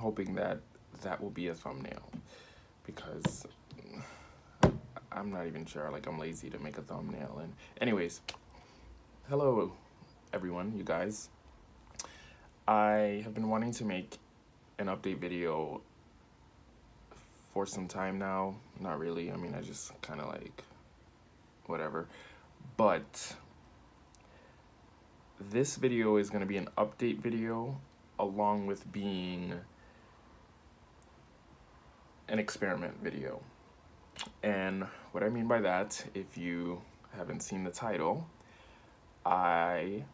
hoping that that will be a thumbnail, because I'm not even sure. Like, I'm lazy to make a thumbnail. And anyways, hello everyone, you guys. I have been wanting to make an update video for some time now. Not really. I mean, I just kind of like whatever. But this video is going to be an update video along with being an experiment video. And what I mean by that, if you haven't seen the title, I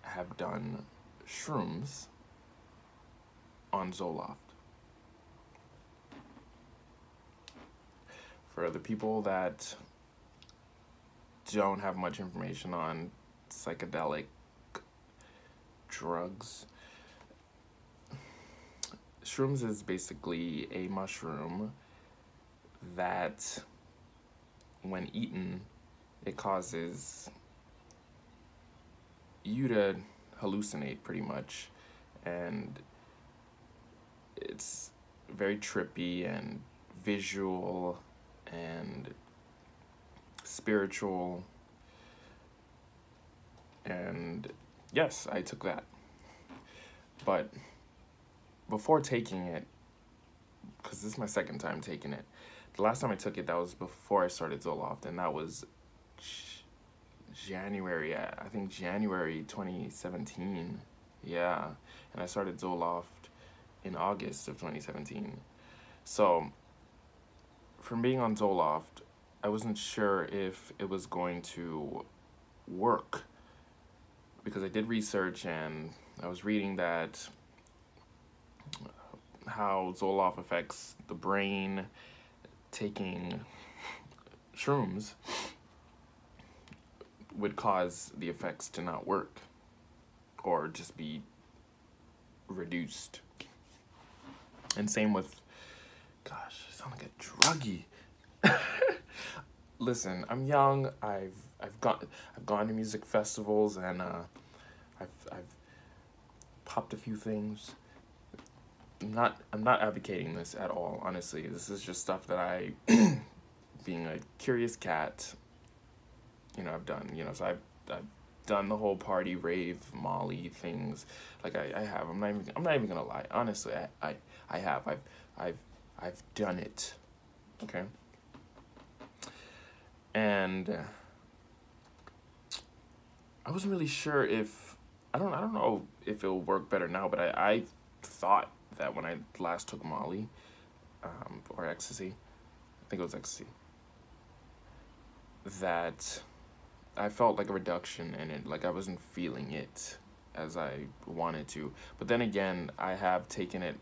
have done shrooms on Zoloft. For the people that don't have much information on psychedelic drugs, shrooms is basically a mushroom that, when eaten, it causes you to hallucinate pretty much, and it's very trippy and visual and spiritual. And yes, I took that. But before taking it, because this is my second time taking it, the last time I took it, that was before I started Zoloft, and that was January 2017. Yeah, and I started Zoloft in August of 2017. So from being on Zoloft, I wasn't sure if it was going to work, because I did research and I was reading that how Zoloft affects the brain. Taking shrooms would cause the effects to not work or just be reduced. And same with, gosh, I sound like a druggie. Listen, I'm young. I've gone to music festivals, and I've popped a few things. I'm not advocating this at all, honestly. This is just stuff that I, being a curious cat, you know, I've done. You know, so I've done the whole party, rave, Molly things. Like I have. I'm not even gonna lie. Honestly, I have. I've done it. Okay. And I wasn't really sure if I don't know if it'll work better now, but I thought that when I last took Molly, or ecstasy, I think it was ecstasy, that I felt like a reduction in it, like I wasn't feeling it as I wanted to. But then again, I have taken it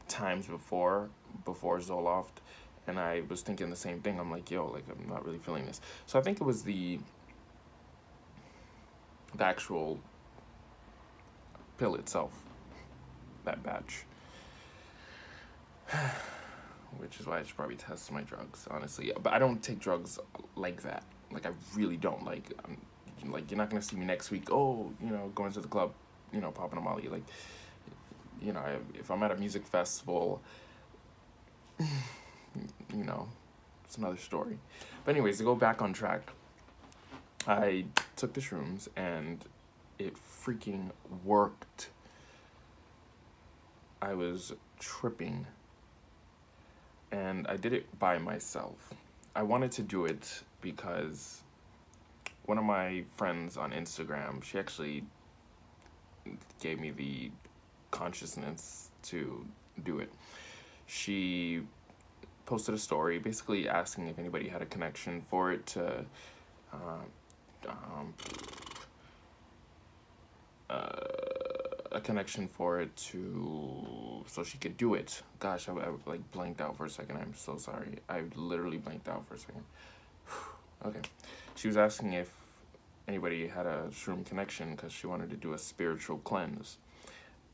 times before Zoloft, and I was thinking the same thing. I'm like, yo, like, I'm not really feeling this. So I think it was the actual pill itself, that batch. Which is why I should probably test my drugs, honestly. But I don't take drugs like that. Like, I really don't. Like, you're not gonna see me next week, oh, you know, going to the club, you know, popping a Molly. Like, you know, if I'm at a music festival, you know, it's another story. But anyways, to go back on track, I took the shrooms, and it freaking worked. I was tripping, and I did it by myself. I wanted to do it because one of my friends on Instagram, she actually gave me the consciousness to do it. She posted a story basically asking if anybody had a connection for it to so she could do it. Gosh, I like blanked out for a second. I'm so sorry. I literally blanked out for a second. Okay. She was asking if anybody had a shroom connection because she wanted to do a spiritual cleanse.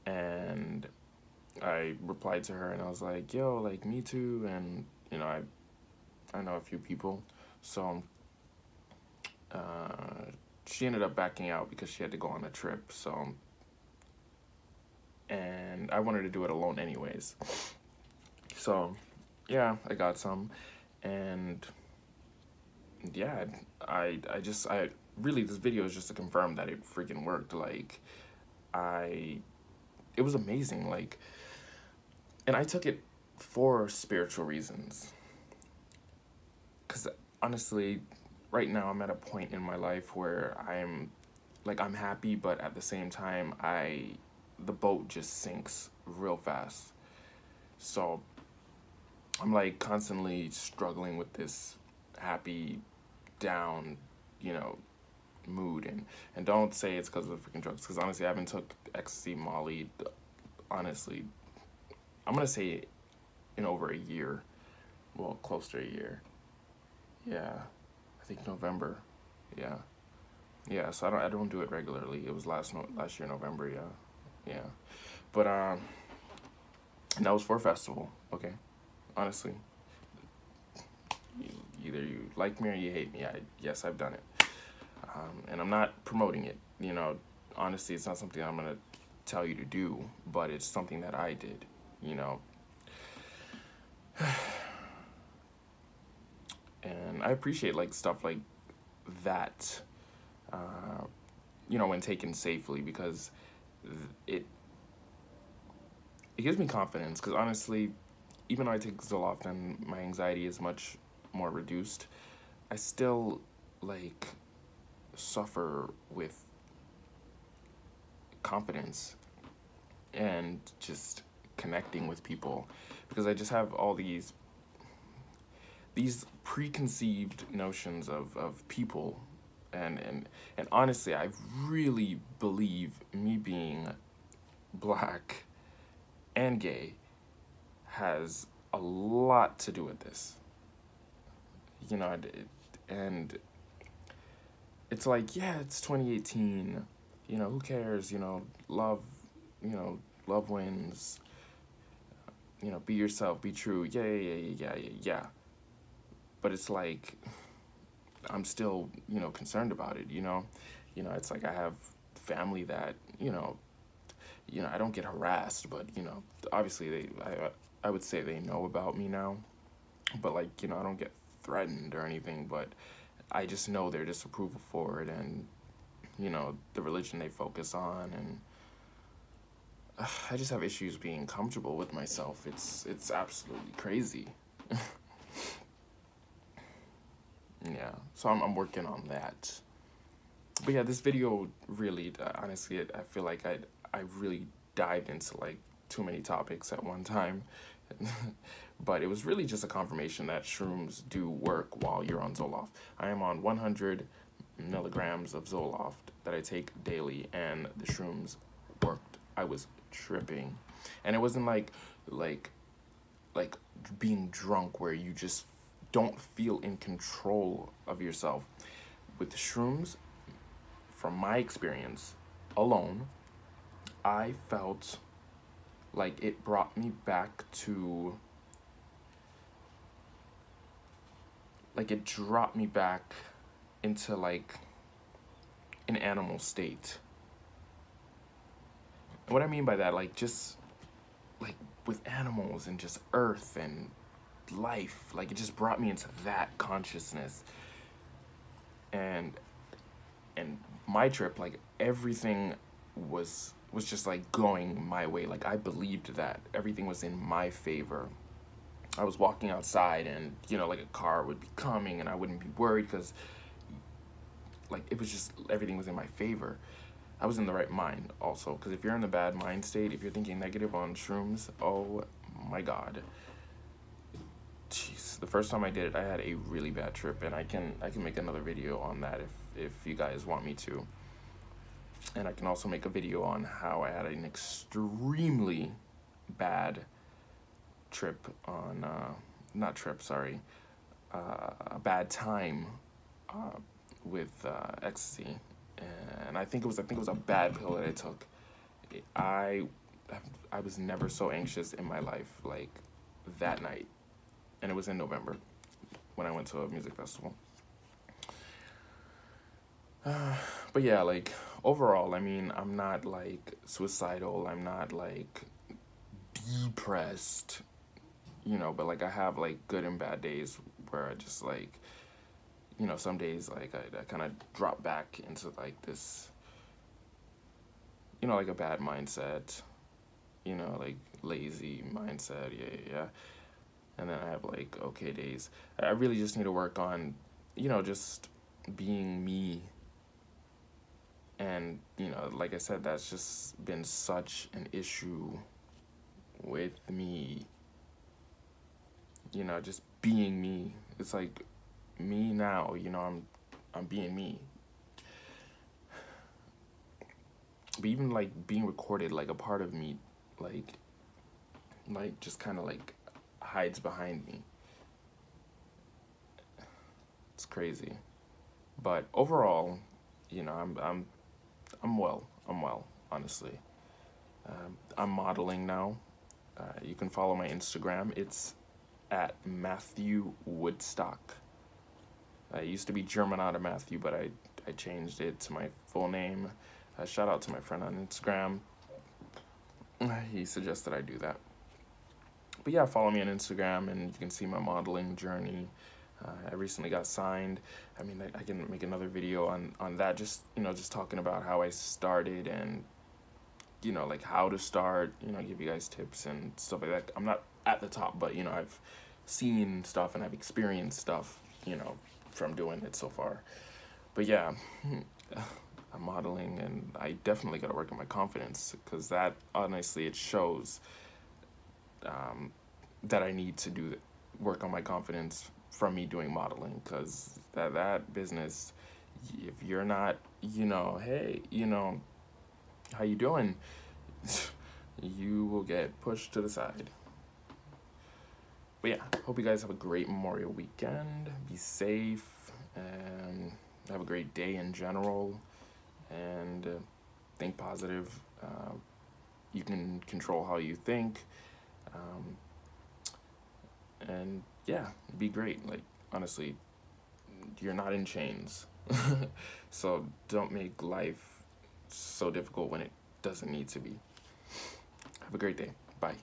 And I replied to her, and I was like, yo, like, me too. And, you know, I know a few people. So she ended up backing out because she had to go on a trip. So and I wanted to do it alone anyways. So, yeah, I got some, and yeah, I really, this video is just to confirm that it freaking worked. Like, it was amazing. Like, and I took it for spiritual reasons. Because honestly, right now I'm at a point in my life where I'm happy, but at the same time, the boat just sinks real fast. So I'm like constantly struggling with this happy, down, mood. And don't say it's because of the freaking drugs, because honestly, I haven't took ecstasy, Molly, honestly, I'm gonna say in over a year. Well, close to a year. Yeah, I think November. Yeah. Yeah, so I don't do it regularly. It was last year November, yeah. But and that was for a festival, okay? Honestly. Either you like me or you hate me. Yes, I've done it. And I'm not promoting it. Honestly, it's not something I'm gonna tell you to do, but it's something that I did, And I appreciate like stuff like that, when taken safely, because it gives me confidence. Because honestly, even though I take Zoloft and my anxiety is much more reduced, I still like suffer with confidence and just connecting with people, because I just have all these preconceived notions of people, and honestly, I really believe me being black and gay has a lot to do with this, and it's like, yeah, it's 2018, who cares, love, love wins, be yourself, be true, yeah. But it's like, I'm still, concerned about it, it's like I have family that, I don't get harassed, but, obviously I would say they know about me now, but like, I don't get threatened or anything, but I just know their disapproval for it, and, the religion they focus on, and I just have issues being comfortable with myself. It's absolutely crazy. Yeah, so I'm working on that. But yeah, this video really, honestly, I feel like I really dived into like too many topics at one time. But it was really just a confirmation that shrooms do work while you're on Zoloft. I am on 100 milligrams of Zoloft that I take daily, and the shrooms worked. I was tripping. And it wasn't like being drunk where you just don't feel in control of yourself. With the shrooms, from my experience alone, I felt like it brought me back to, like it dropped me back into like an animal state. And what I mean by that, like just like with animals and just earth and life, like it just brought me into that consciousness. And my trip, like everything was just like going my way. Like I believed that everything was in my favor. I was walking outside and like a car would be coming and I wouldn't be worried, because like it was just, everything was in my favor. I was in the right mind also, because if you're in a bad mind state, if you're thinking negative on shrooms, oh my god, jeez, the first time I did it, I had a really bad trip, and I can make another video on that if you guys want me to. And I can also make a video on how I had an extremely bad trip on, a bad time with ecstasy. And I think it was a bad pill that I took. I was never so anxious in my life like that night. And it was in November when I went to a music festival. But yeah, like overall, I mean, I'm not like suicidal, I'm not like depressed, you know, but like I have like good and bad days where I just like, you know, some days like I kind of drop back into like this, you know, like a bad mindset, you know, like lazy mindset, yeah. And then I have like okay days. I really just need to work on, you know, just being me. And, you know, like I said, that's just been such an issue with me. You know, just being me. It's like me now, you know, I'm being me. But even like being recorded, like a part of me, like just kind of like hides behind me. It's crazy. But overall, you know, I'm well. I'm well, honestly. I'm modeling now. You can follow my Instagram. It's at matthewwoodstock. It used to be German out of Matthew, but I changed it to my full name. Shout out to my friend on Instagram. He suggested I do that. But yeah, follow me on Instagram and you can see my modeling journey. I recently got signed. I mean, I can make another video on that, just, you know, just talking about how I started and, you know, like how to start, you know, give you guys tips and stuff like that. I'm not at the top, but, you know, I've seen stuff and I've experienced stuff, you know, from doing it so far. But yeah, I'm modeling and I definitely got to work on my confidence because that, honestly, it shows that I need to work on my confidence from me doing modeling, because that business, if you're not, you know, hey, you know, how you doing, you will get pushed to the side. But yeah, hope you guys have a great Memorial weekend. Be safe and have a great day in general, and think positive. You can control how you think. And yeah, be great. Like, honestly, you're not in chains. So don't make life so difficult when it doesn't need to be. Have a great day. Bye.